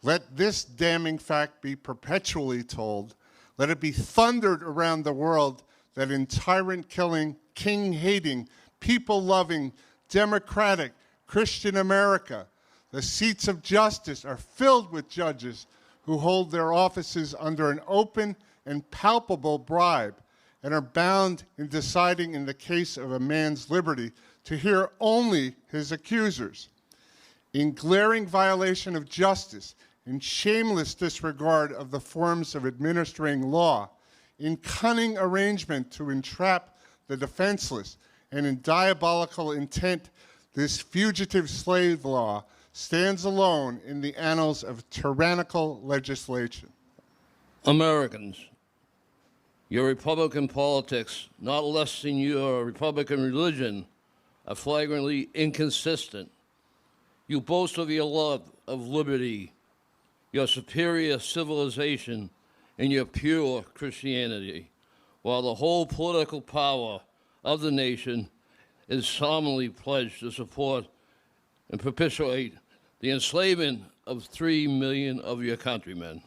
Let this damning fact be perpetually told. Let it be thundered around the world that in tyrant-killing, king-hating, people-loving, democratic, Christian America, the seats of justice are filled with judges who hold their offices under an open and palpable bribe and are bound in deciding in the case of a man's liberty to hear only his accusers. In glaring violation of justice, in shameless disregard of the forms of administering law, in cunning arrangement to entrap the defenseless, and in diabolical intent, this fugitive slave law stands alone in the annals of tyrannical legislation. Americans, your Republican politics, not less than your Republican religion, are flagrantly inconsistent. You boast of your love of liberty, your superior civilization, and your pure Christianity, while the whole political power of the nation is solemnly pledged to support and perpetuate the enslavement of 3 million of your countrymen.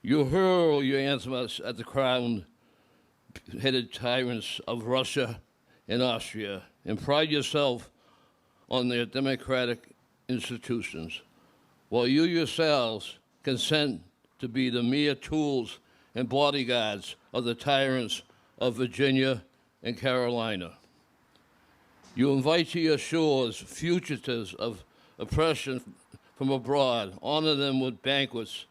You hurl your anthems at the crown-headed tyrants of Russia and Austria and pride yourself on their democratic institutions, while you yourselves consent to be the mere tools and bodyguards of the tyrants of Virginia and Carolina. You invite to your shores fugitives of oppression from abroad, honor them with banquets,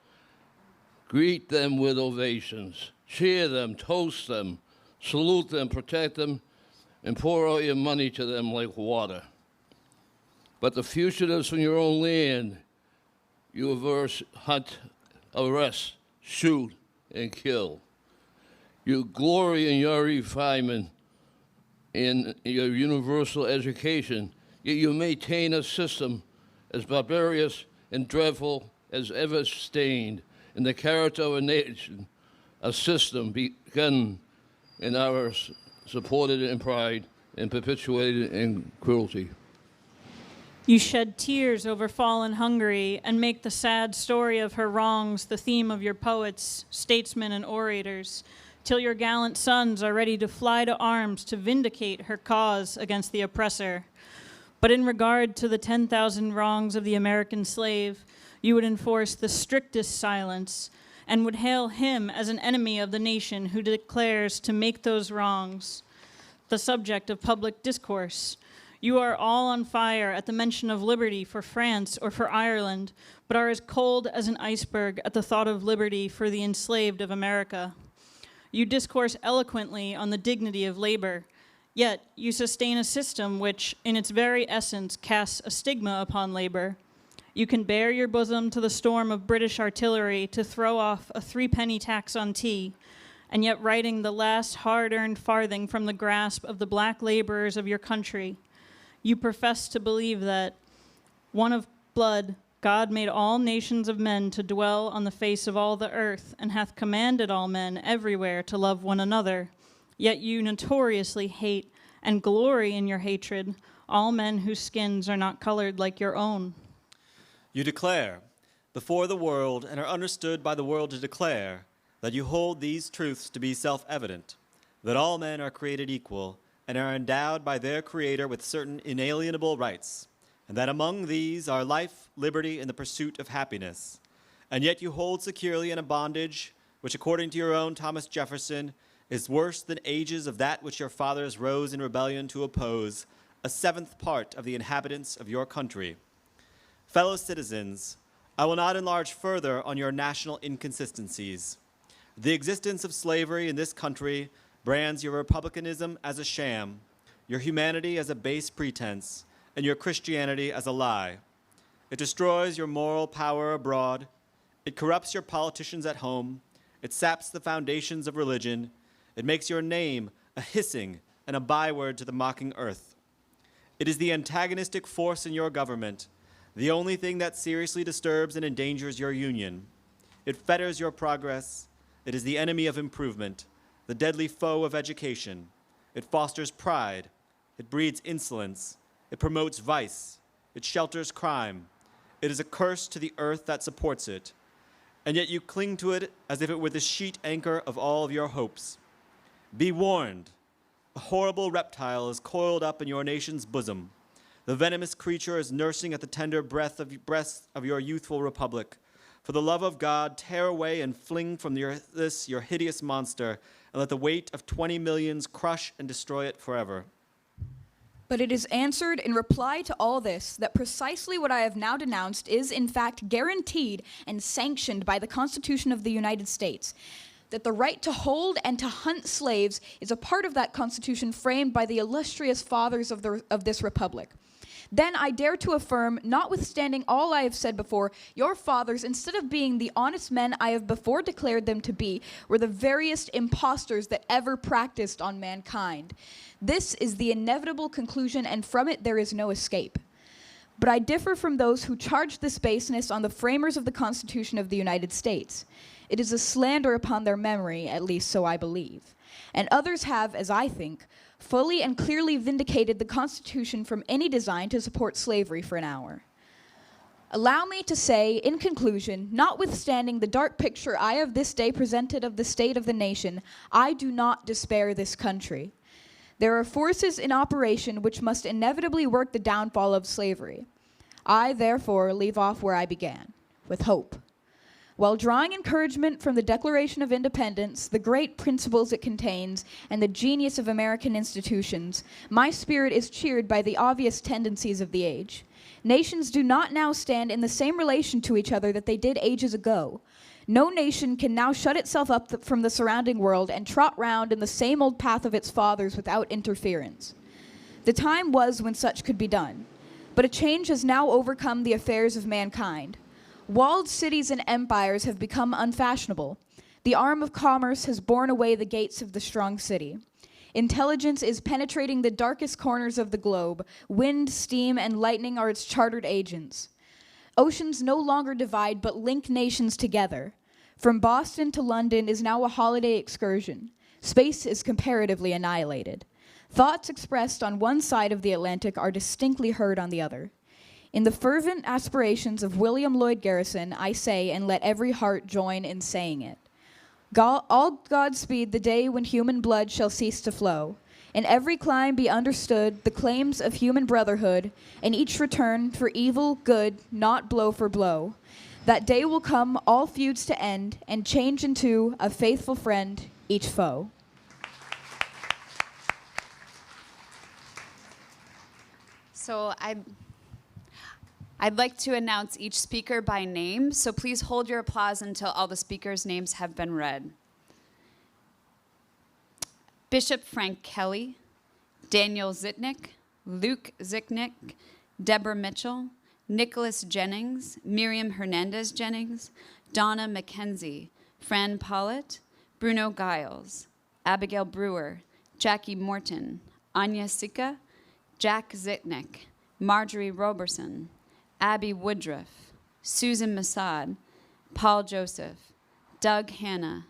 greet them with ovations, cheer them, toast them, salute them, protect them, and pour out your money to them like water. But the fugitives from your own land, you averse, hunt, arrest, shoot, and kill. You glory in your refinement, in your universal education, yet you maintain a system as barbarous and dreadful as ever stained in the character of a nation, a system begun in ours, supported in pride and perpetuated in cruelty. You shed tears over fallen Hungary and make the sad story of her wrongs the theme of your poets, statesmen, and orators, till your gallant sons are ready to fly to arms to vindicate her cause against the oppressor. But in regard to the 10,000 wrongs of the American slave, you would enforce the strictest silence and would hail him as an enemy of the nation who declares to make those wrongs the subject of public discourse. You are all on fire at the mention of liberty for France or for Ireland, but are as cold as an iceberg at the thought of liberty for the enslaved of America. You discourse eloquently on the dignity of labor, yet you sustain a system which, in its very essence, casts a stigma upon labor. You can bare your bosom to the storm of British artillery to throw off a 3-penny tax on tea, and yet writing the last hard-earned farthing from the grasp of the black laborers of your country. You profess to believe that, one of blood, God made all nations of men to dwell on the face of all the earth, and hath commanded all men everywhere to love one another. Yet you notoriously hate and glory in your hatred all men whose skins are not colored like your own. You declare before the world, and are understood by the world to declare, that you hold these truths to be self-evident, that all men are created equal and are endowed by their Creator with certain inalienable rights, and that among these are life, liberty, and the pursuit of happiness. And yet you hold securely in a bondage which, according to your own Thomas Jefferson, is worse than ages of that which your fathers rose in rebellion to oppose, a 7th part of the inhabitants of your country. Fellow citizens, I will not enlarge further on your national inconsistencies. The existence of slavery in this country brands your republicanism as a sham, your humanity as a base pretense, and your Christianity as a lie. It destroys your moral power abroad. It corrupts your politicians at home. It saps the foundations of religion. It makes your name a hissing and a byword to the mocking earth. It is the antagonistic force in your government, the only thing that seriously disturbs and endangers your union. It fetters your progress. It is the enemy of improvement, the deadly foe of education. It fosters pride. It breeds insolence. It promotes vice. It shelters crime. It is a curse to the earth that supports it. And yet you cling to it as if it were the sheet anchor of all of your hopes. Be warned. A horrible reptile is coiled up in your nation's bosom. The venomous creature is nursing at the tender breast of your youthful republic. For the love of God, tear away and fling from your hideous monster, and let the weight of 20 millions crush and destroy it forever. But it is answered in reply to all this that precisely what I have now denounced is, in fact, guaranteed and sanctioned by the Constitution of the United States. That the right to hold and to hunt slaves is a part of that Constitution framed by the illustrious fathers of this republic. Then I dare to affirm, notwithstanding all I have said before, your fathers, instead of being the honest men I have before declared them to be, were the veriest impostors that ever practiced on mankind. This is the inevitable conclusion, and from it there is no escape. But I differ from those who charge this baseness on the framers of the Constitution of the United States. It is a slander upon their memory, at least so I believe. And others have, as I think, fully and clearly vindicated the Constitution from any design to support slavery for an hour. Allow me to say, in conclusion, notwithstanding the dark picture I have this day presented of the state of the nation, I do not despair this country. There are forces in operation which must inevitably work the downfall of slavery. I, therefore, leave off where I began, with hope. While drawing encouragement from the Declaration of Independence, the great principles it contains, and the genius of American institutions, my spirit is cheered by the obvious tendencies of the age. Nations do not now stand in the same relation to each other that they did ages ago. No nation can now shut itself up from the surrounding world and trot round in the same old path of its fathers without interference. The time was when such could be done, but a change has now overcome the affairs of mankind. Walled cities and empires have become unfashionable. The arm of commerce has borne away the gates of the strong city. Intelligence is penetrating the darkest corners of the globe. Wind, steam, and lightning are its chartered agents. Oceans no longer divide but link nations together. From Boston to London is now a holiday excursion. Space is comparatively annihilated. Thoughts expressed on one side of the Atlantic are distinctly heard on the other. In the fervent aspirations of William Lloyd Garrison, I say, and let every heart join in saying it. All Godspeed the day when human blood shall cease to flow. In every clime be understood the claims of human brotherhood, and each return for evil good, not blow for blow. That day will come, all feuds to end, and change into a faithful friend, each foe. So I'd like to announce each speaker by name, so please hold your applause until all the speakers' names have been read. Bishop Frank Kelly, Daniel Zitnick, Luke Zitnick, Deborah Mitchell, Nicholas Jennings, Miriam Hernandez Jennings, Donna McKenzie, Fran Pollitt, Bruno Giles, Abigail Brewer, Jackie Morton, Anya Sika, Jack Zitnick, Marjorie Roberson, Abby Woodruff, Susan Masad, Paul Joseph, Doug Hanna,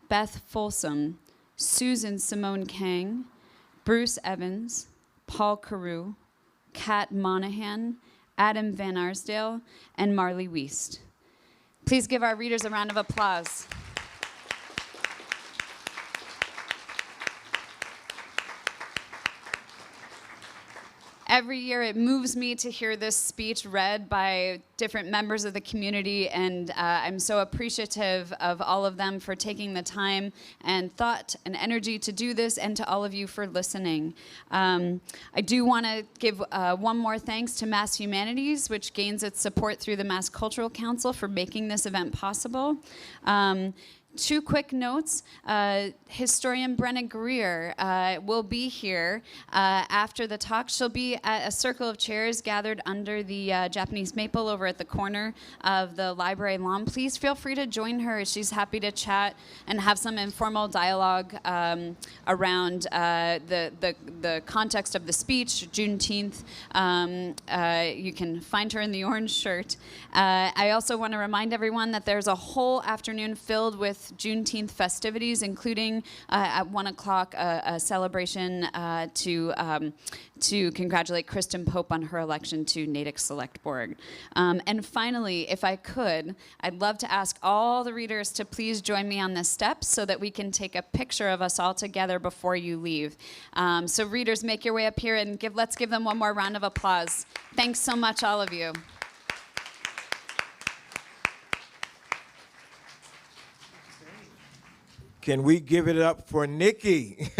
Beth Folsom, Susan Simone Kang, Bruce Evans, Paul Carew, Kat Monahan, Adam Van Arsdale, and Marley Wiest. Please give our readers a round of applause. Every year it moves me to hear this speech read by different members of the community, and I'm so appreciative of all of them for taking the time and thought and energy to do this, and to all of you for listening. I do want to give one more thanks to Mass Humanities, which gains its support through the Mass Cultural Council, for making this event possible. 2 quick notes. Historian Brenna Greer will be here after the talk. She'll be at a circle of chairs gathered under the Japanese maple over at the corner of the library lawn. Please feel free to join her. She's happy to chat and have some informal dialogue around the context of the speech, Juneteenth. You can find her in the orange shirt. I also want to remind everyone that there's a whole afternoon filled with Juneteenth festivities, including at 1 o'clock a celebration to congratulate Kristen Pope on her election to Natick Select Board. And finally, if I could, I'd love to ask all the readers to please join me on this step so that we can take a picture of us all together before you leave. So readers, make your way up here and let's give them one more round of applause. Thanks so much, all of you. Can we give it up for Nikki?